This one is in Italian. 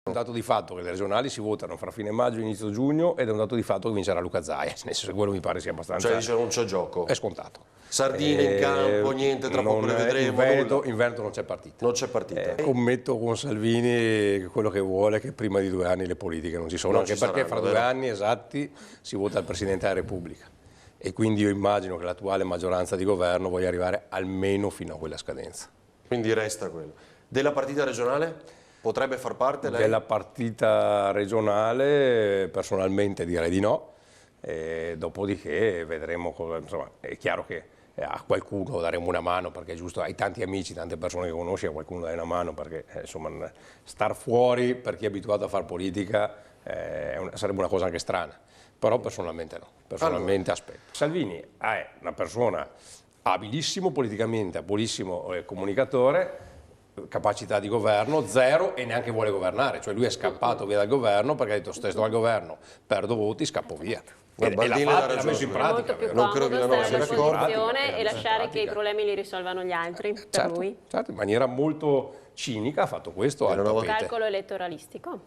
un dato di fatto che le regionali si votano fra fine maggio e inizio giugno ed è un dato di fatto che vincerà Luca Zaia, nel senso che quello mi pare sia abbastanza... Cioè dice non c'è gioco. È scontato. Sardine in campo, niente, tra poco ne vedremo. In Veneto non c'è partita. Non c'è partita. Commetto con Salvini quello che vuole, che prima di 2 anni le politiche non ci sono, Non anche ci perché saranno, fra 2 vero? anni esatti si vota il Presidente della Repubblica. E quindi io immagino che l'attuale maggioranza di governo voglia arrivare almeno fino a quella scadenza. Quindi resta quello. Della partita regionale? Potrebbe far parte lei? Della partita regionale personalmente direi di no, dopodiché vedremo cosa, insomma, è chiaro che a qualcuno daremo una mano perché è giusto, hai tanti amici, tante persone che conosci, a qualcuno dai una mano perché insomma star fuori per chi è abituato a fare politica sarebbe una cosa anche strana, però personalmente no, personalmente aspetto. Salvini è una persona abilissimo politicamente, abilissimo comunicatore, capacità di governo zero e neanche vuole governare, cioè lui è scappato via dal governo perché ha detto sto al governo, perdo voti, scappo via. Ma Baldini l'ha L'ha messo in ragione. pratica. È molto più Non credo comodo che la stare nostra all'opposizione pratica, e lasciare che i problemi li risolvano gli altri per Certo, lui. certo, in maniera molto cinica ha fatto questo al Era una tappeto. Calcolo elettoralistico.